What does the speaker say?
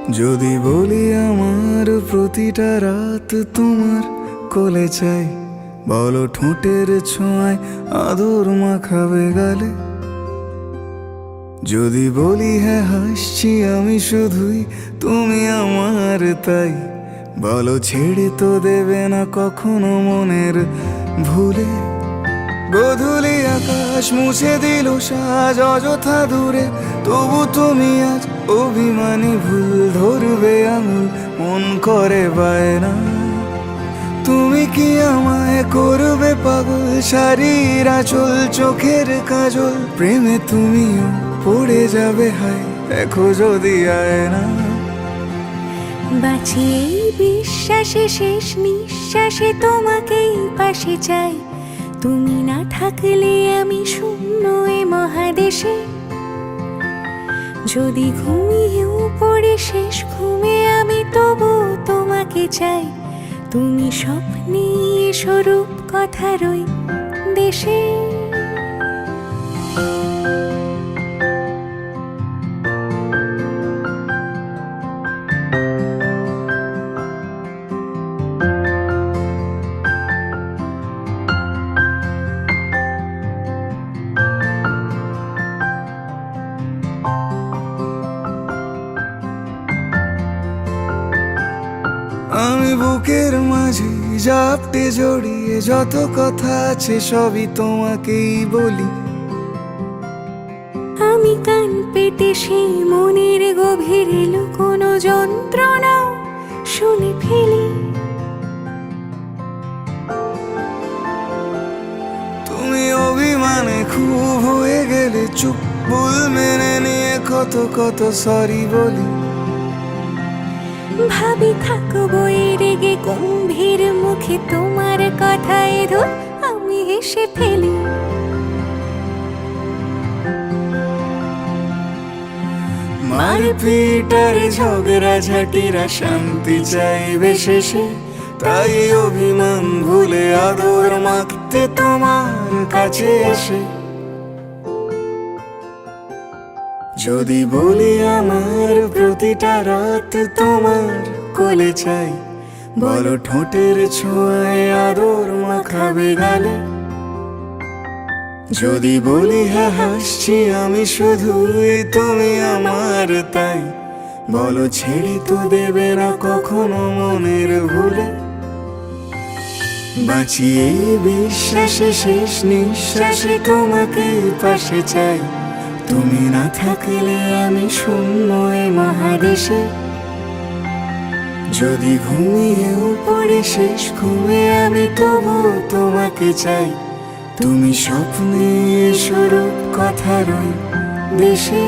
যদি বলি আমার প্রতিটা রাত তোমার কোলে চাই, বলো ঠোঁটের ছোঁয়ায় আদর মাখাবে গালে। যদি বলি হ্যাঁ হাসছি আমি শুধুই, তুমি আমার তাই, বলো ছেড়ে তো দেবে না কখনো মনের ভুলে। গোধূলি আকাশ মুছে দিল সাজ অযথা দূরে, তবু তুমি আজ অভিমানী ভুল ধরবে আঙুল, মন করে বায়না। তুমি কি আমায় করবে পাগল, শাড়ির আঁচল চোখের কাজল, প্রেমে তুমিও পড়ে যাবে হায় দেখো যদি আয়না। বাঁচি এই বিশ্বাসে শেষ নিঃশ্বাসে তোমাকেই পাশে চাই, তুমি না থাকলে আমি শূন্য এ মহাদেশে। যদি ঘুমিয়েও পড়ে শেষ ঘুমে আমি তবু তোমাকে চাই, তুমি স্বপ্নে স্বরূপ কথার ওই দেশে। আমি বুকের মাঝে জাপটে জড়িয়ে যত কথা আছে সবই তোমাকেই বলি। আমি কান পেতে সেই মনের গভীরে লুকোনো যন্ত্রণা শুনে ফেলি। তুমি অভিমানে খুব হয়ে গেলে চুপ, ভুল মেনে নিয়ে কত কত সরি বলি। ভাবি থাকবো এই রেগে গম্ভীর মুখে তোমার কথায় ধর আমি হেসে ফেলি। মারপিট আর ঝগড়া ঝাঁটিরা শান্তি চাইবে শেষে, তাই অভিমান ভুলে আদর মাখতে তোমার কাছে এসে। যদি বলি আমার প্রতিটা রাত তোমার কোলে চাই, বলো ঠোঁটের ছোঁয়ায় আদর মাখাবে গালে। যদি বলি হ্যাঁ হাসছি আমি শুধুই, তুমি আমার তাই, বলো ছেড়ে তো দেবে না কখনো মনের ভুলে। বাঁচি এই বিশ্বাসে শেষ নিঃশ্বাসে তোমাকে পাশে চাই, তুমি না থাকলে আমি শূন্য এ মহাদেশে। যদি ঘুমিয়েও পড়ে শেষ ঘুমে আমি তবু তোমাকে চাই, তুমি স্বপ্নে স্বরূপ কথার ওই দেশে।